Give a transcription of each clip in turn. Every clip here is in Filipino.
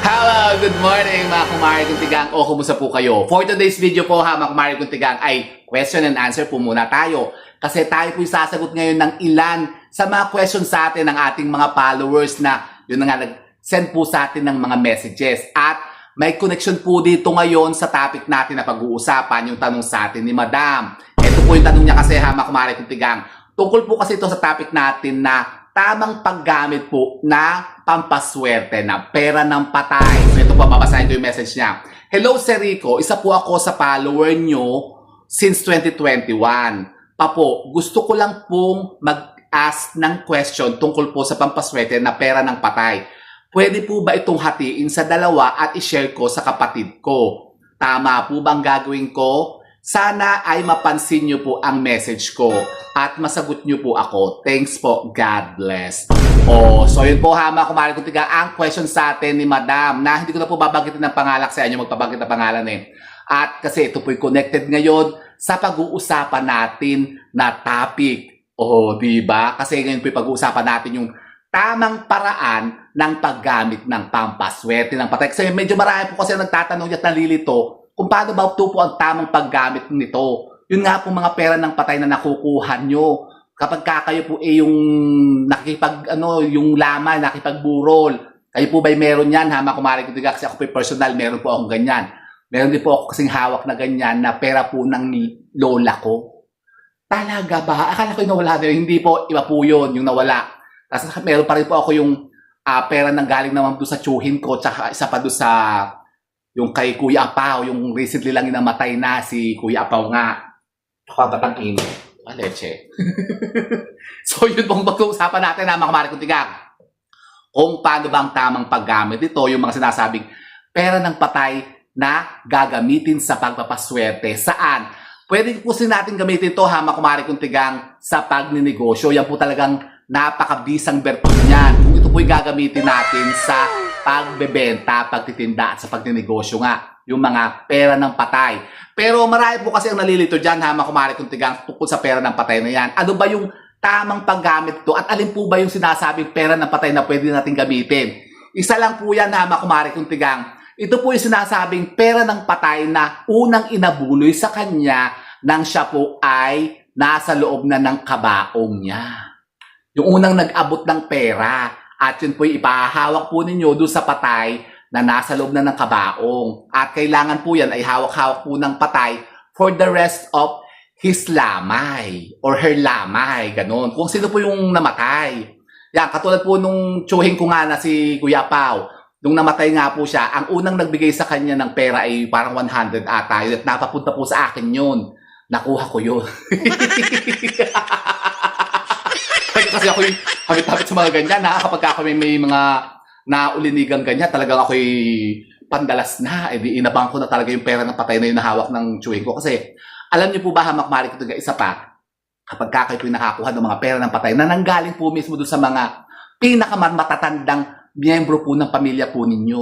Hello! Good morning mga kumari kong tigang o kumusta po kayo? For today's video po ha mga kumari kong tigang ay question and answer po muna tayo. Kasi tayo po sasagot ngayon ng ilan sa mga questions sa atin ng ating mga followers na yun na nga nag-send po sa atin ng mga messages. At may connection po dito ngayon sa topic natin na pag-uusapan, yung tanong sa atin ni Madam. Ito po yung tanong niya kasi ha mga kumari kong tigang. Tungkol po kasi ito sa topic natin na tamang paggamit po na pampaswerte na pera ng patay. So ito po, babasahin ko yung message niya. Hello, Sir Rico. Isa po ako sa follower nyo since 2021. Papo, gusto ko lang pong mag-ask ng question tungkol po sa pampaswerte na pera ng patay. Pwede po ba itong hatiin sa dalawa at i-share ko sa kapatid ko? Tama po bang gagawin ko? Sana ay mapansin nyo po ang message ko at masagot nyo po ako. Thanks po. God bless. So yun po ha mga kumari kong tiga ang question sa atin ni Madam na hindi ko na po babanggitin ng pangalan sa inyo, magpabanggit ng pangalan eh. At kasi ito po'y connected ngayon sa pag-uusapan natin na topic. Diba? Kasi ngayon po'y pag-uusapan natin yung tamang paraan ng paggamit ng pampaswerte ng patay. Kasi medyo marami po kasi nagtatanong at nalilito kung paano ba ito po ang tamang paggamit nito. Yun nga po mga pera ng patay na nakukuha nyo. Kapag kayo po yung yung laman, nakipagburol. Kayo po ba'y meron yan ha, mga kumari ko tiga, kasi ako po personal, meron po akong ganyan. Meron din po ako kasing hawak na ganyan na pera po ng lola ko. Talaga ba? Akala ko yung nawala na yun. Hindi po, iba po yun, yung nawala. Tapos meron pa rin po ako yung pera nang galing naman doon sa tsuhin ko, tsaka isa pa doon sa yung kay Kuya Apaw, yung recently lang namatay na si Kuya Apaw nga. Batang ino. Leche. So yun pong pag-uusapan natin na mga kumari kong tigang. Kung paano ba ang tamang paggamit ito, yung mga sinasabing pera ng patay na gagamitin sa pagpapaswerte. Saan? Pwede po natin gamitin ito ha, mga kumari kong tigang, sa pagninegosyo. Yan po talagang napakabisang bertud niyan. Kung ito po'y gagamitin natin sa pagbebenta, pagtitinda at sa pagninegosyo nga, yung mga pera ng patay. Pero marami po kasi ang nalilito dyan ha, mga kumari kong tigang, tungkol sa pera ng patay na yan. Ano ba yung tamang paggamit ito? At alin po ba yung sinasabing pera ng patay na pwede natin gamitin? Isa lang po yan ha, mga kumari kong tigang. Ito po yung sinasabing pera ng patay na unang inabuloy sa kanya nang siya po ay nasa loob na ng kabaong niya. Yung unang nag-abot ng pera. At yun po ipahawak po ninyo doon sa patay na nasa loob na ng kabaong. At kailangan po yan ay hawak-hawak po ng patay for the rest of his lamay or her lamay. Ganon. Kung sino po yung namatay. Yan, katulad po nung tsuhin ko nga na si Kuya Pao. Nung namatay nga po siya, ang unang nagbigay sa kanya ng pera ay parang 100 ata. At napapunta po sa akin yun. Nakuha ko yun. Kasi ako yung habit-habit sa mga ganyan ha. Kapag ako may mga naulinigang ganyan, talagang ako'y pandalas na. Di inabang ko na talaga yung pera ng patay na yung nahawak ng chewing ko. Kasi alam niyo po ba, hamak-mari ko isa pa, kapag kayo po yung nakakuha ng mga pera ng patay na nanggaling po mismo doon sa mga pinakamatatandang miyembro po ng pamilya po ninyo.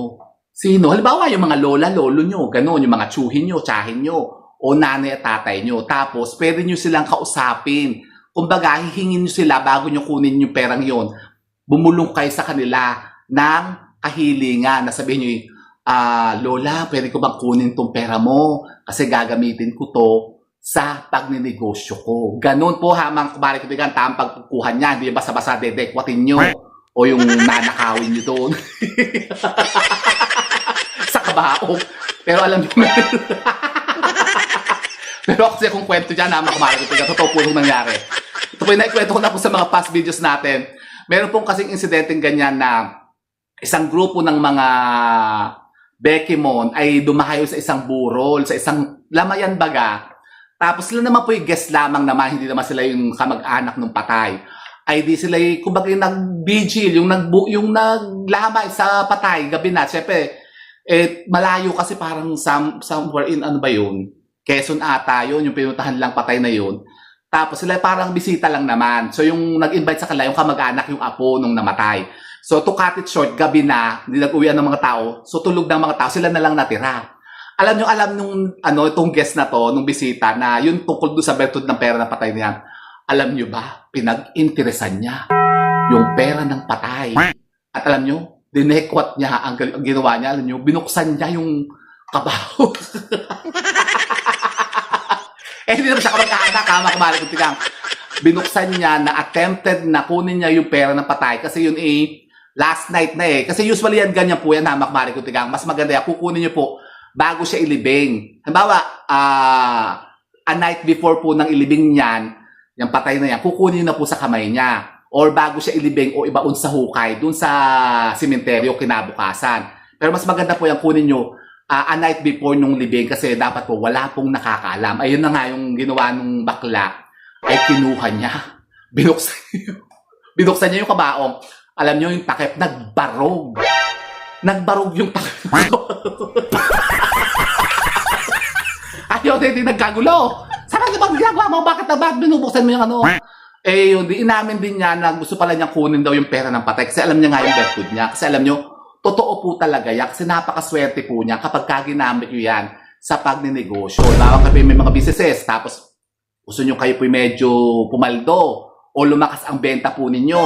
Sino? Halimbawa, yung mga lola, lolo nyo, gano'n, yung mga tsuhin nyo, tsahin nyo, o nanay at tatay nyo. Tapos, pwede nyo silang kausapin. Kumbaga, hihingin nyo sila bago nyo kunin yung perang yon. Bumulong kayo sa kanila ng kahilingan. Nasabihin nyo, Lola, pwede ko bang kunin tong pera mo? Kasi gagamitin ko to sa pagninegosyo ko. Ganon po ha, mga kumari ko digan, tamang pagkukuha niya. Hindi basta-basta dedekwatin nyo. O yung nanakawin nyo doon. Sa kabaong. Pero alam nyo, pero kasi kung kwento dyan ha, mga kumari ko digan, totoo po yung nangyari. Ito po yung naikwento ko na po sa mga past videos natin. Meron pong kasing insidenteng ganyan na isang grupo ng mga Bekimon ay dumahayo sa isang burol, sa isang lamayan baga. Tapos sila naman po yung guest lamang naman, hindi naman sila yung kamag-anak ng patay. Ay di sila kumbaga yung nag-vigil, yung naglamay sa patay, gabi na. Siyempre, malayo kasi parang somewhere in, ano ba yun? Quezon ata yun, yung pinuntahan lang patay na yun. Tapos sila parang bisita lang naman. So yung nag-invite sa kanila, yung kamag-anak, yung apo nung namatay. So to cut it short, gabi na, hindi nag-uwian ng mga tao. So tulog ng mga tao, sila na lang natira. Alam nung itong guest na to, nung bisita, na yun tungkol doon sa bertud ng pera ng patay niya. Alam nyo ba, pinag-interesan niya yung pera ng patay. At alam nyo, dinekwat niya, ang ginawa niya, alam niyo, binuksan niya yung kabaho. Hindi naman siya kamag-anak, kumari ko tigang. Binuksan niya na attempted na kunin niya yung pera ng patay kasi yun last night na Kasi usually yan, ganyan po yan, kumari ko tigang. Mas maganda yan, kukunin niyo po bago siya ilibing. Halimbawa, a night before po ng ilibing niyan, yung patay na yan, kukunin niyo na po sa kamay niya. Or bago siya ilibing o ibaon sa hukay, dun sa sementeryo kinabukasan. Pero mas maganda po yung kunin nyo a night before nung libing kasi dapat po wala pong nakakaalam. Ayun na nga yung ginawa nung bakla ay kinuha niya. Binuksan niya yung kabaong. Alam niyo yung takip, nagbarog. Nagbarog yung takip. Ayaw, hindi nagkagulo. Saan ka bang ginagawa mo? Bakit binubuksan mo yung ano? Yun, inamin din niya na gusto pala niya kunin daw yung pera ng patay kasi alam niya nga yung birthday niya. Kasi alam niyo, totoo po talaga yan kasi napakaswerte po niya kapag ginamit niyo yan sa pagninegosyo. Bawang kayo may mga businesses, tapos gusto niyo kayo po medyo pumaldo o lumakas ang benta po ninyo.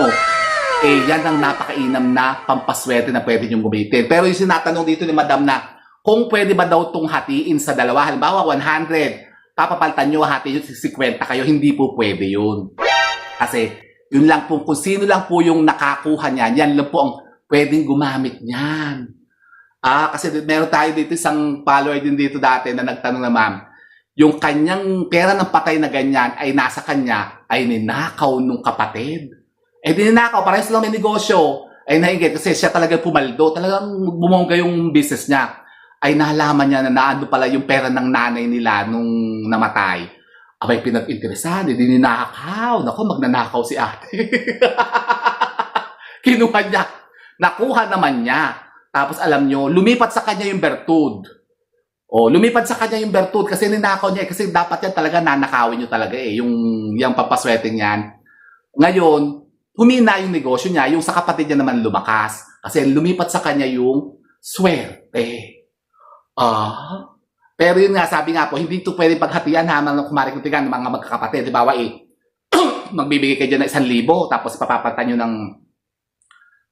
Yan ang napakainam na pampaswerte na pwede niyong gamitin. Pero yung sinatanong dito ni Madam na kung pwede ba daw itong hatiin sa dalawa, halimbawa 100, papapalitan niyo, hatiin nyo 50 kayo, hindi po pwede yun. Kasi, yun lang po, kung sino lang po yung nakakuha niyan, yan lang po ang pwedeng gumamit niyan. Kasi meron tayo dito, isang follower din dito dati na nagtanong na ma'am, yung kanyang pera ng patay na ganyan ay nasa kanya, ay ninakaw nung kapatid. Dininakaw, parehas lang may negosyo, ay naigit kasi siya talaga pumaldo, talagang bumongga yung business niya. Ay nalaman niya na naano pala yung pera ng nanay nila nung namatay. Abay, pinag-interesan, hindi ninakaw. Naku, magnanakaw si ate. Kinuha niya. Nakuha naman niya. Tapos alam nyo, lumipat sa kanya yung bertud. Lumipat sa kanya yung bertud kasi ninakaw niya. Kasi dapat yan talaga nanakawin nyo talaga yung papasweting yan. Ngayon, humina yung negosyo niya. Yung sa kapatid niya naman lumakas. Kasi lumipat sa kanya yung swerte. Pero yun nga, sabi nga po, hindi ito pwede paghatian ng kumarikutigan ng mga magkakapatid. Di ba, magbibigay kayo dyan ng 1,000, tapos papapatan nyo ng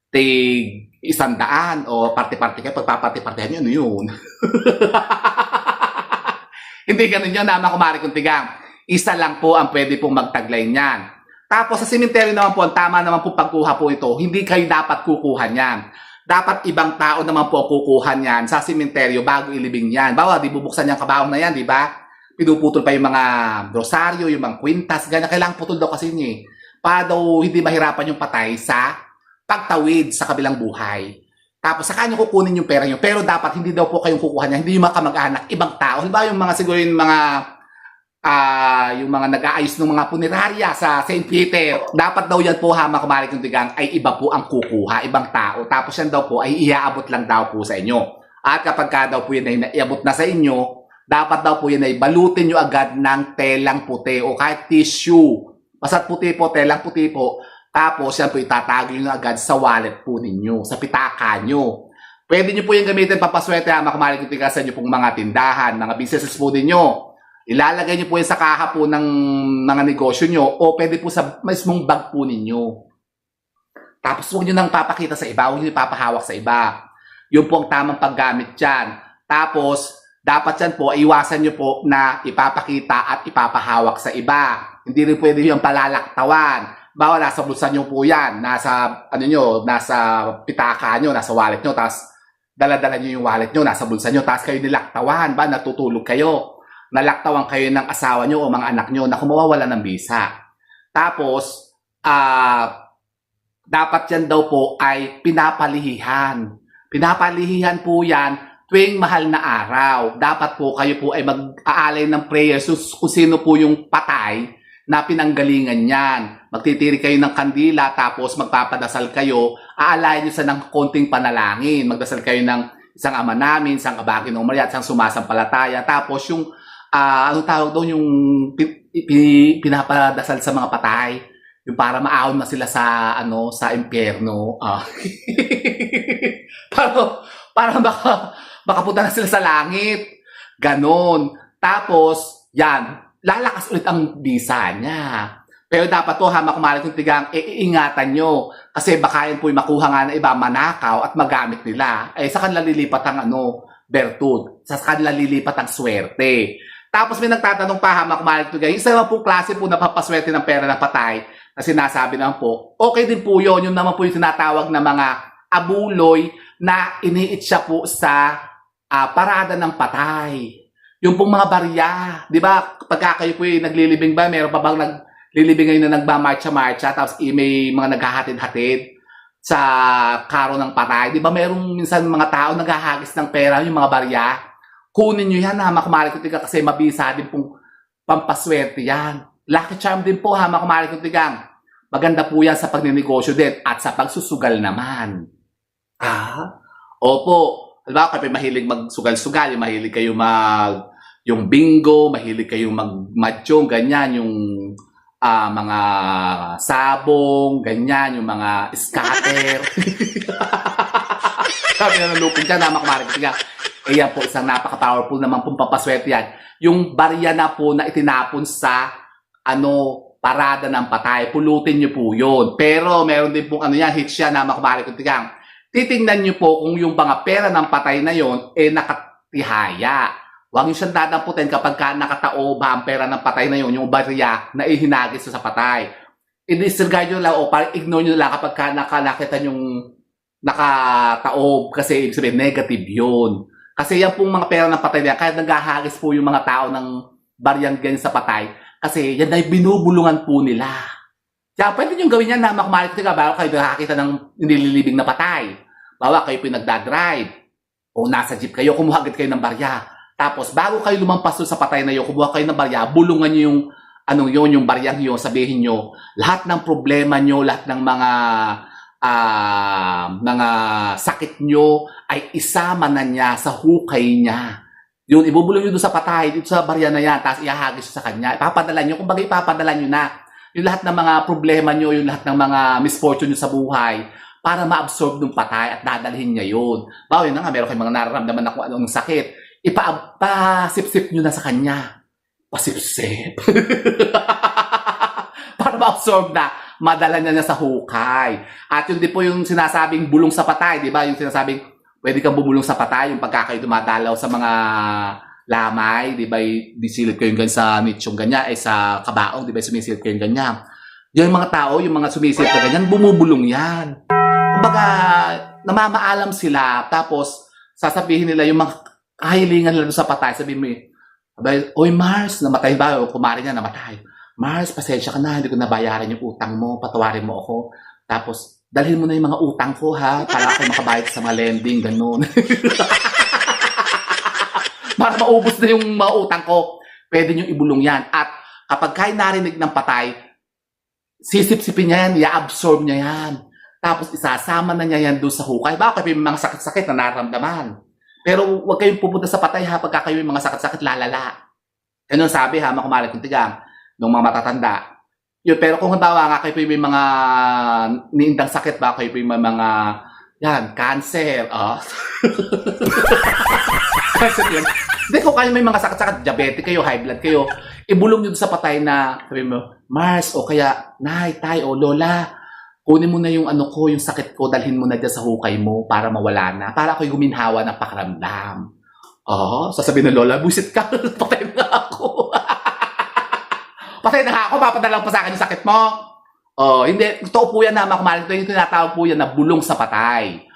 tig 100 o parte-parte kayo, pagpaparte-partehan nyo, ano yun? Hindi ganun yun, kumarikutigan. Isa lang po ang pwede pong magtaglay niyan. Tapos sa cemetery naman po, tama naman po pagkuha po ito, hindi kayo dapat kukuha niyan. Dapat ibang tao naman po kukuha niyan sa sementeryo bago ilibing yan. Bawa, di bubuksan niyang kabaong na yan, di ba? Pinuputol pa yung mga rosaryo, yung mga kwintas, ganyan. Kailangan putol daw kasi niya para daw hindi mahirapan yung patay sa pagtawid sa kabilang buhay. Tapos, saka niyo kukunin yung pera niyo. Pero dapat hindi daw po kayong kukuha niya. Hindi yung mga kamag-anak, ibang tao. Halimbawa, yung mga siguro yung mga nag-aayos ng mga punerarya sa St. Peter, dapat daw yan po kumarik yung tigang ay iba po ang kukuha, ibang tao. Tapos yan daw po ay iaabot lang daw po sa inyo. At kapag ka daw po yan ay iabot na sa inyo, dapat daw po yan ay balutin nyo agad ng telang puti o kahit tissue. Basta't puti po, telang puti po. Tapos yan po itatago nyo agad sa wallet po ninyo, sa pitaka nyo. Pwede nyo po yung gamitin papaswerte kumarik yung tigang sa inyo pong mga tindahan, mga businesses po ninyo. Ilalagay niyo po yan sa kaha po ng mga negosyo nyo o pwede po sa mismong bag po ninyo. Tapos huwag nyo nang papakita sa iba, huwag nyo ipapahawak sa iba. Yun po ang tamang paggamit dyan. Tapos, dapat yan po, iwasan nyo po na ipapakita at ipapahawak sa iba. Hindi rin pwede yung palalaktawan. Bawal, nasa bulsa nyo po yan, nasa pitaka nyo, nasa wallet nyo, tapos dala-dala nyo yung wallet nyo, nasa bulsa nyo, tapos kayo nilaktawan, natutulog kayo. Nalaktawan kayo ng asawa nyo o mga anak nyo na kumawawala ng bisa. Tapos, dapat yan daw po ay pinapalihihan. Pinapalihihan po yan tuwing mahal na araw. Dapat po kayo po ay mag-aalay ng prayers kung sino po yung patay na pinanggalingan yan. Magtitiri kayo ng kandila tapos magpapadasal kayo. Aalayin nyo sa ng konting panalangin. Magdasal kayo ng isang Ama Namin, isang Aba Ginoong Maria, isang sumasampalataya. Tapos yung anong tawag doon, yung pinapadasal sa mga patay, yung para maahon na sila sa sa impyerno. para makapunta na sila sa langit. Ganon. Tapos, yan, lalakas ulit ang bisa niya. Pero dapat to, hamak kumalit yung tigang, iingatan nyo. Kasi baka yun po'y makuha nga na iba, manakaw at magamit nila. Eh, sa kanila lilipat ang bertud. Sa kanila lilipat ang swerte. Tapos may nagtatanong pa, hamak kumalit yung tigang, isa naman po klase po na papaswerte ng pera ng patay na sinasabi naman po, okay din po yun. Yung naman po yung tinatawag na mga abuloy na iniit siya po sa parada ng patay. Yung pong mga barya, di ba? Pagka kayo po yung naglilibing ba, meron pa bang naglilibing ngayon na nagmamarcha-marcha, tapos may mga naghahatid-hatid sa karo ng patay. Di ba merong minsan mga tao naghahagis ng pera, yung mga barya? Kunin nyo yan, hamak kumalit yung tigang, kasi mabisa din pong pampaswerte yan. Lucky charm din po, hamak kumalit yung tigang. Maganda po yan sa pagninegosyo din at sa pagsusugal naman. Opo. Diba, kapag mahilig magsugal-sugal, yung mahilig kayo yung bingo, mahilig kayong mag-matchong, ganyan, yung mga sabong, ganyan, yung mga scatter. Sabi na nalupin dyan, hamak kumalit yung tigang. Ayan po, isang napaka-powerful naman pong papaswerte yan. Yung barya na po na itinapon sa parada ng patay, pulutin nyo po yun. Pero meron din pong hits yan, hamak kumalit yung tigang. Titingnan nyo po kung yung mga pera ng patay na yon nakatihaya. Huwag nyo siyang dadamputin kapag nakatao ba ang pera ng patay na yon, yung barya na ihinagis sa patay. I-disregard nyo lang o parang ignore nyo lang kapag nakakita yung nakatao, kasi ibig sabihin negative yun. Kasi yan pong mga pera ng patay na yan, kahit naghahagis po yung mga tao ng baryang ganyan sa patay, kasi yan ay binubulungan po nila. Kaya pwede nyo gawin yan na makumalit ka bago kayo nakakita ng nililibing na patay. Bawa kayo pinagdadrive o nasa jeep kayo, kumuha agad kayo ng barya. Tapos bago kayo lumampas sa patay na yun, kumuha kayo ng barya, bulungan nyo yung yung baryang yun, sabihin nyo, lahat ng problema nyo, lahat ng mga sakit nyo ay isama na niya sa hukay niya. Yun, ibubulong nyo doon sa patay, dito sa barya na yan, tapos ihahagis sa kanya. Ipapadala nyo, kumbaga ipapadala nyo na yung lahat ng mga problema nyo, yung lahat ng mga misfortune nyo sa buhay, para ma-absorb ng patay at dadalhin niya yun. Bawa, yun na nga, meron kayong mga nararamdaman na kung anong sakit, ipasip-sip nyo na sa kanya. Pasip-sip. Para ma-absorb na, madala niya sa hukay. At yun din po yung sinasabing bulong sa patay, di ba? Yung sinasabing, pwede kang bumulong sa patay, yung pagka kayo dumadalaw sa mga lamay, di ba, disilid kayo ganyan sa nichong ganyan, sa kabaong, di ba, sumisilid kayo ganyan. Yung mga tao, yung mga sumisilid na ganyan, bumubulong yan. Kumbaga, namamaalam sila, tapos sasabihin nila yung mga kahilingan nila sa patay, sabihin mo, oy Mars, namatay ba? O kumari niya, namatay. Mars, pasensya ka na, hindi ko nabayaran yung utang mo, patawarin mo ako. Tapos, dalhin mo na yung mga utang ko, ha, para ako makabayad sa mga lending, ganun. Para maubos na yung mga utang ko, pwede nyo ibulong yan. At kapag kayo narinig ng patay, sisip-sipin niya yan, i-absorb niya yan. Tapos isasama na niya yan doon sa hukay. Baka kayo may mga sakit-sakit na nararamdaman. Pero huwag kayong pupunta sa patay ha, pagka kayo may mga sakit-sakit, lalala. Ganun sabi ha, makumalit yung tigang, ng mga matatanda. Yun, pero kung halimbawa nga kayo may mga niindang sakit, baka kayo may mga cancer. Hindi, kung kayo may mga sakit-sakit, diabetic kayo, high blood kayo, ibulong nyo sa patay na, sabi mo, Mars, o kaya, Nay, Tay, o Lola, kunin mo na yung yung sakit ko, dalhin mo na dyan sa hukay mo para mawala na, para ako'y guminhawa ng pakiramdam. Sasabihin ng Lola, busit ka, patay na ako. Patay na ako, papadala pa sa akin yung sakit mo. Hindi, totoo po yan na makumalit. Ito yung tinatawag po yan na bulong sa patay.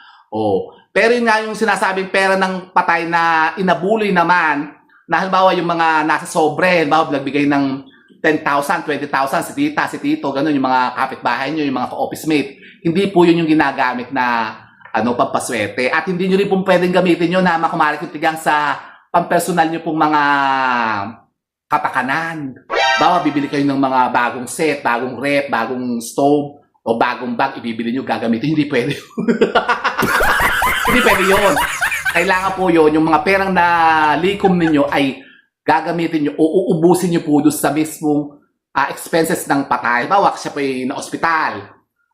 Pero yun nga yung sinasabing pera ng patay na inabuloy naman, na halimbawa yung mga nasa sobre, halimbawa nagbigay ng 10,000, 20,000 si tita, si tito, gano'n, yung mga kapitbahay nyo, yung mga ka-office mate. Hindi po yun yung ginagamit na pampaswerte. At hindi nyo rin po pwedeng gamitin yun na makumalit yung tigang sa pampersonal nyo pong mga kapakanan. Bawa, bibili kayo ng mga bagong set, bagong rep, bagong stove, o bagong bag, ibibili nyo, gagamitin. Hindi pwede. Hindi pwede yun. Kailangan po yun, yung mga perang na likom ninyo ay gagamitin nyo o uubusin nyo po doon sa mismong expenses ng patay. Bawa, siya po ay na-ospital.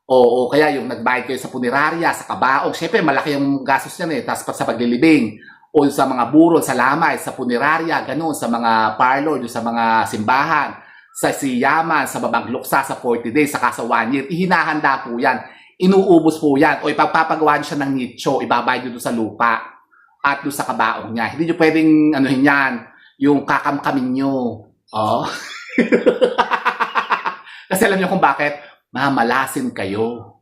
O kaya yung nagbayad kayo sa punerarya, sa kabaong. Siyempre, malaki yung gastos yan Tapos sa paglilibing. O sa mga burol, sa lamay, sa punerarya, ganun, sa mga parlor, sa mga simbahan, sa siyaman, sa babang luksa, sa 40 days, saka sa 1 year, ihinahanda po yan. Inuubos po yan. O ipagpapagawa nyo siya ng nicho, ibabayad nyo doon sa lupa at doon sa kabaong niya. Hindi nyo pwedeng, yan, yung kakamkamin nyo. Oh. Kasi alam nyo kung bakit? Mamalasin kayo.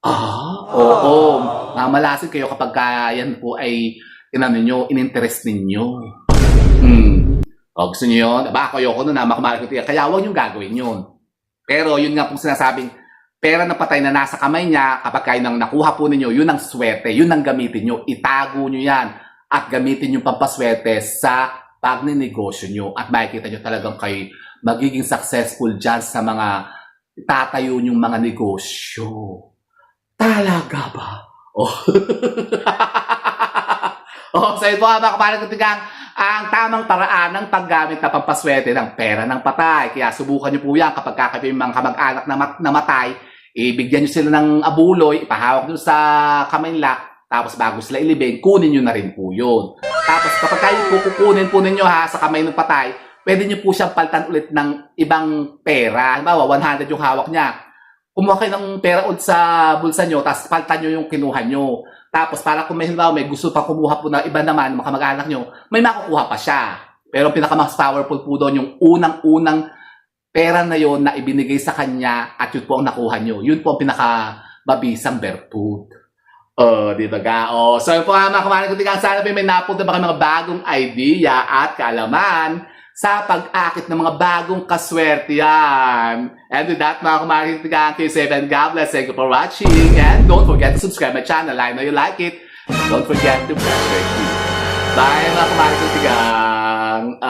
Oo. Mamalasin kayo kapag yan po ay in-interest ninyo. O, gusto nyo yun? Diba, ayoko nun na makumalit ko. Kaya huwag nyo gagawin yun. Pero yun nga pong sinasabing, pera na patay na nasa kamay niya, kapag kayo nang nakuha po ninyo, yun ang swerte, yun ang gamitin nyo. Itago nyo yan at gamitin yung pampaswerte sa pagninegosyo nyo. At makikita nyo talagang kayo magiging successful dyan sa mga tatayo nyong mga negosyo. Talaga ba? So ito mga kapalag kutigang, ang tamang paraan ng paggamit na pampaswerte ng pera ng patay. Kaya subukan nyo po yan kapag kakapin yung mga kamag-anak na matay, ibigyan nyo sila ng abuloy, ipahawak nyo sa kamay nila, tapos bago sila ilibing, kunin nyo na rin po yun. Tapos kapag kayo kukunin po ninyo sa kamay ng patay, pwede nyo po siyang palitan ulit ng ibang pera. Halimbawa, 100 yung hawak niya. Kumuha kayo ng pera ulit sa bulsa nyo, tapos palitan nyo yung kinuha nyo. Tapos para kung may gusto pa kumuha po ng iba naman, mga kamag-anak nyo, may makukuha pa siya. Pero pinaka-mas powerful po doon, yung unang-unang pera na yon na ibinigay sa kanya at yun po ang nakuha nyo. Yun po ang pinaka-mabisang bertud. Di ba ga? So yun po mga kamag-anak ko, sana may napunta ba kayo mga bagong idea at kaalaman sa pag-akit ng mga bagong kaswerte yan. And with that, mga kumakitigang Q7, God bless. Thank you for watching. And don't forget to subscribe my channel. I know you like it. Don't forget to press the key. Bye, mga kumakitigang.